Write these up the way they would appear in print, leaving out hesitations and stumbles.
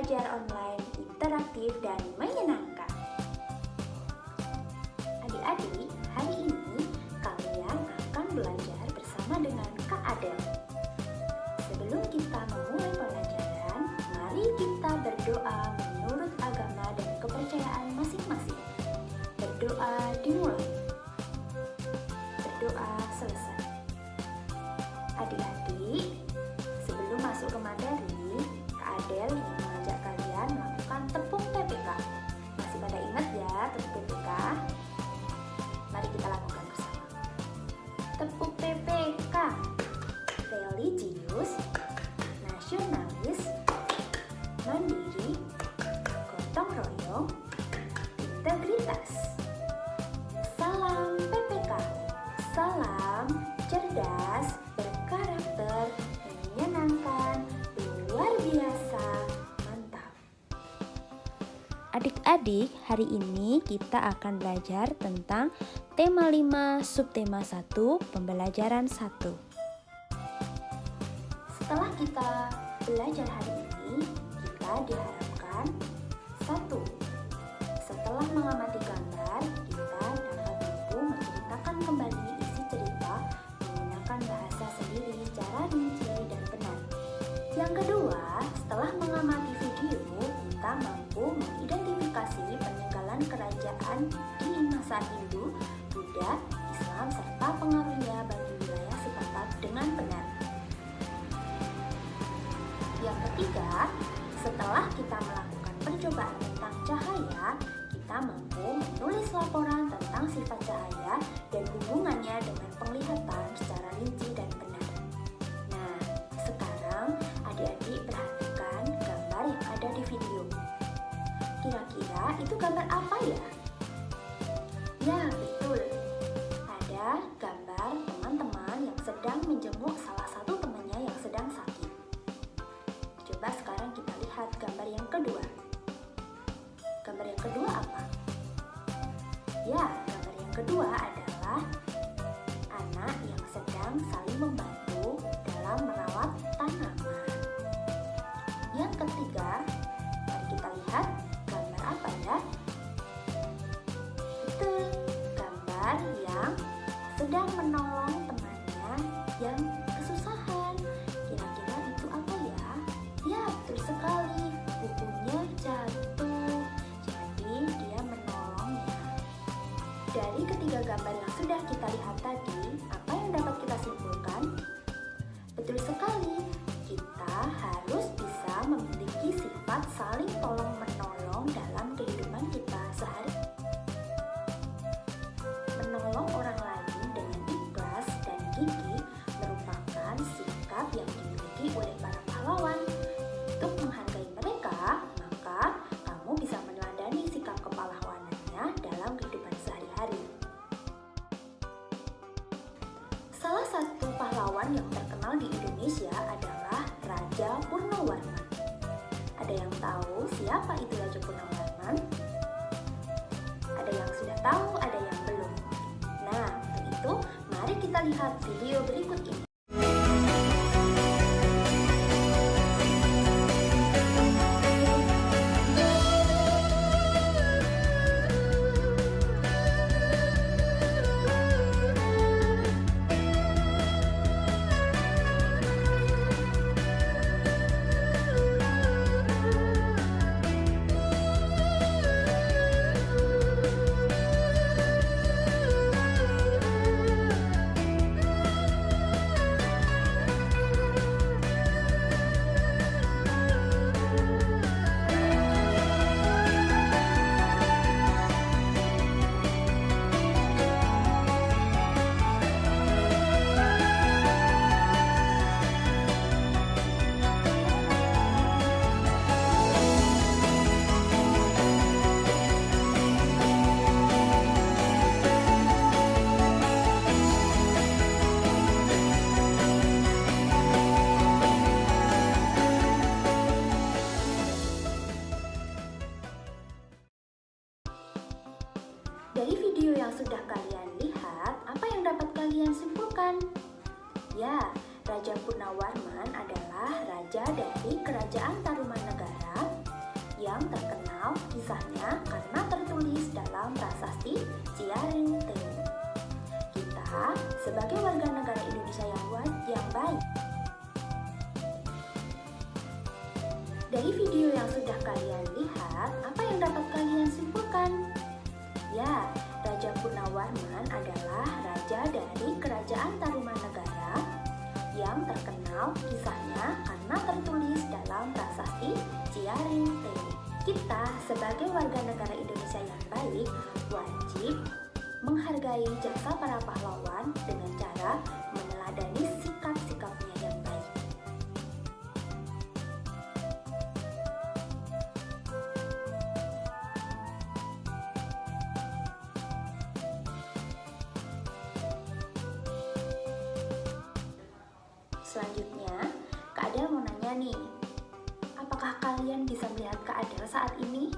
belajar online interaktif dan menyenangkan. Adik-adik, hari ini kalian akan belajar bersama dengan Kak Adel. Sebelum kita memulai pelajaran, mari kita berdoa menurut agama dan kepercayaan masing-masing. Berdoa dimulai. Berdoa selesai. Adik-adik, sebelum masuk ke materi, Kak Adel ingin mengajak kalian melakukan tepung PPK. Masih pada ingat ya tepung PPK? Mari kita lakukan bersama. Tepung PPK. Religius, nasionalis, mandiri, gotong royong, integritas. Salam PPK. Salam cerdas, berkarakter, menyenangkan, luar biasa, mantap. Adik-adik, hari ini kita akan belajar tentang tema 5, subtema 1, pembelajaran 1. Setelah kita belajar hari ini, kita diharapkan 1. Setelah mengamati gambar, kita dapat mampu menceritakan kembali isi cerita menggunakan bahasa sendiri secara rinci dan benar. Yang kedua, setelah mengamati video, kita mampu mengidentifikasi peninggalan kerajaan di masa Hindu, Buddha, Islam, serta pengaruhnya bagi wilayah setempat dengan benar. Yang ketiga, setelah kita melakukan percobaan tentang cahaya, kita mampu menulis laporan tentang sifat cahaya dan hubungannya dengan penglihatan secara rinci dan benar. Nah, sekarang adik-adik perhatikan gambar yang ada di video. Kira-kira itu gambar apa ya? Ya, betul. Ada gambar teman-teman yang sedang menjenguk salah satu temannya yang sedang sakit. Coba sekarang kita lihat gambar yang kedua. Gambar yang kedua apa? Ya, gambar yang kedua adalah anak yang sedang saling membantu dalam merawat tanaman. Yang ketiga, mari kita lihat gambar apa ya? Betul, gambar yang sedang menolong temannya yang kesusahan. Kira-kira itu apa ya? Ya, betul sekali. Bukunya jatuh, jadi dia menolongnya. Dari ketiga gambar yang sudah kita lihat tadi, apa yang dapat kita simpulkan? Betul sekali, kita harus bisa memiliki sifat saling tolong-menolong dalam kehidupan kita sehari-hari. Menolong orang lain dengan ikhlas dan gigih merupakan sikap yang dimiliki oleh para pahlawan. Untuk menghargai mereka, maka kamu bisa meneladani sikap kepahlawanannya dalam kehidupan sehari-hari. Salah satu pahlawan yang terkenal di Indonesia adalah Raja Purnawarman. Ada yang tahu siapa itu Raja Purnawarman? Ada yang sudah tahu, ada yang belum. Nah, untuk itu mari kita lihat video berikut ini. Dari video yang sudah kalian lihat, apa yang dapat kalian simpulkan? Ya, Raja Purnawarman adalah raja dari Kerajaan Tarumanegara yang terkenal kisahnya karena tertulis dalam prasasti Ciaruteung. Kita sebagai warga negara Indonesia yang baik. Dari video yang sudah kalian lihat, apa yang dapat kalian simpulkan? Ya, Raja Purnawarman adalah raja dari Kerajaan Tarumanegara yang terkenal kisahnya karena tertulis dalam prasasti Ciaruteung. Kita sebagai warga negara Indonesia yang baik wajib menghargai jasa para pahlawan dengan cara meneladani sikap-sikapnya yang baik. Selanjutnya, Kak Adel mau nanya nih, apakah kalian bisa melihat Kak Adel saat ini?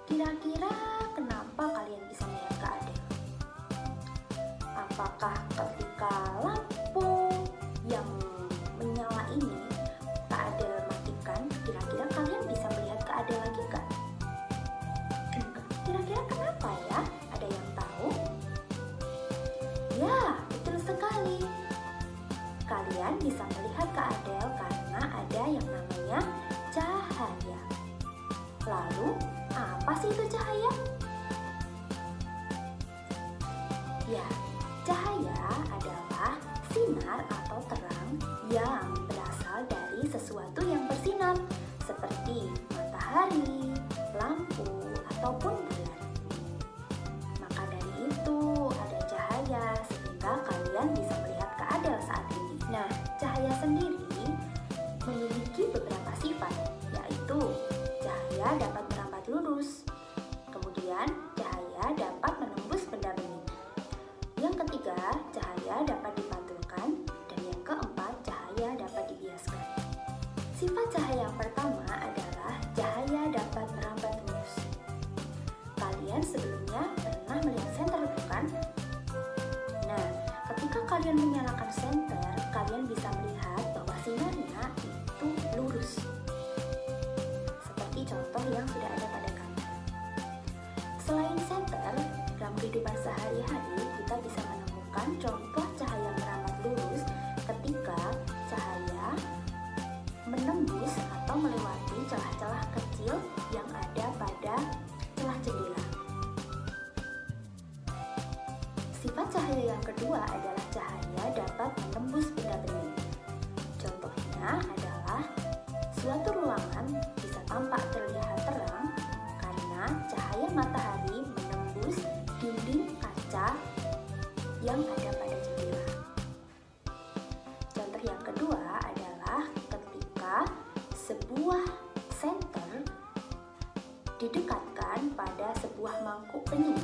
Kira-kira kenapa kalian bisa melihat Kak Adel? Apakah ketika lampu yang menyala ini Kak Adel matikan, kira-kira kalian bisa melihat Kak Adel lagi Kak? Kira-kira kenapa ya? Ada yang tahu? Ya, betul sekali. Kalian bisa melihat Kak Adel karena ada yang namanya cahaya. Lalu, apa sih itu cahaya? Ya, cahaya adalah sinar atau terang yang berasal dari sesuatu yang bersinar, seperti matahari, lampu, ataupun bulan. Maka dari itu, ada cahaya sehingga kalian bisa melihat Kak Adel saat ini. Nah, cahaya sendiri memiliki beberapa sifat, yaitu cahaya dapat merambat lurus, kemudian cahaya dapat menembus benda bening. Yang ketiga, cahaya dapat dipantulkan, dan yang keempat, cahaya dapat dibiaskan. Sifat cahaya yang pertama adalah cahaya dapat merambat lurus. Kalian sebelumnya pernah melihat senter, bukan? Nah, ketika kalian menyalakan senter, kalian bisa melihat bahwa sinarnya itu lurus. Seperti contoh yang sudah ada pada gambar. Selain senter, dalam kehidupan sehari-hari kita bisa menemukan contoh cahaya merambat lurus ketika cahaya menembus atau melewati celah-celah kecil yang ada pada celah jendela. Sifat cahaya yang kedua adalah cahaya dapat menembus benda bening. Contohnya adalah suatu ruangan bisa tampak terlihat terang karena cahaya matahari menembus dinding kaca yang ada pada jendela. Contoh yang kedua adalah ketika sebuah senter didekatkan pada sebuah mangkuk bening.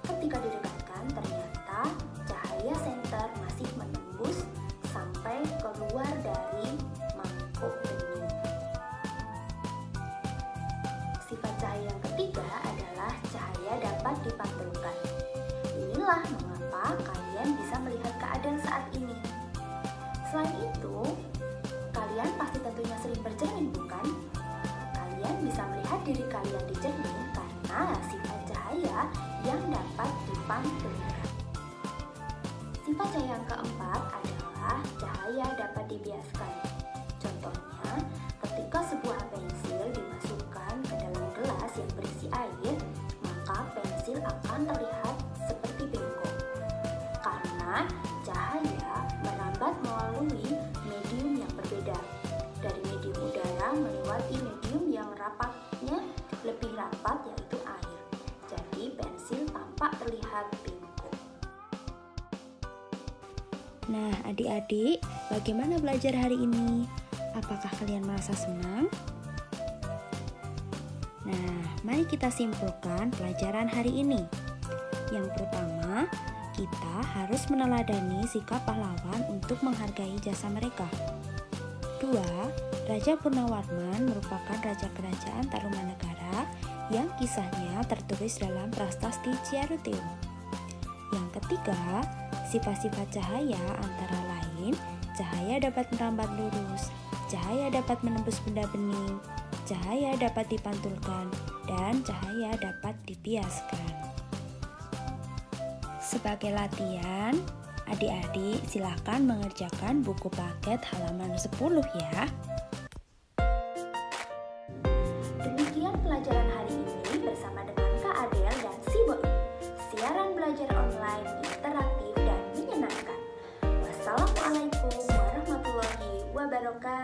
Ketika didekatkan, ternyata cahaya senter masih menembus sampai keluar dari mangkuk bening. Sifat cahaya yang ketiga adalah cahaya dapat dipantulkan. Inilah mengapa kalian bisa melihat Kak Adel saat ini. Selain itu, kalian pasti tentunya sering bercermin, bukan? Kalian bisa melihat diri kalian di cermin karena sifat cahaya yang dapat dipantulkan. Sifat cahaya yang keempat adalah cahaya dapat dibiaskan. Contohnya, ketika sebuah pensil dimasukkan ke dalam gelas yang berisi air, maka pensil akan terlihat seperti bengkok. Karena cahaya merambat melalui medium yang berbeda. Dari medium udara melewati medium yang rapatnya lebih rapat, yaitu air. Jadi pensil tampak terlihat bengkok. Nah, adik-adik, bagaimana belajar hari ini? Apakah kalian merasa senang? Nah, mari kita simpulkan pelajaran hari ini. Yang pertama, kita harus meneladani sikap pahlawan untuk menghargai jasa mereka. 2. Raja Purnawarman merupakan raja kerajaan Tarumanegara yang kisahnya tertulis dalam prasasti Ciaruteung. Yang ketiga, sifat-sifat cahaya antara lain cahaya dapat merambat lurus, cahaya dapat menembus benda bening, cahaya dapat dipantulkan dan cahaya dapat dibiaskan. Sebagai latihan, adik-adik silahkan mengerjakan buku paket halaman 10 ya. Demikian pelajaran hari ini bersama dengan Kak Adel dan Si Boim. Siaran belajar online interaktif dan menyenangkan. Wassalamualaikum warahmatullahi wabarakatuh.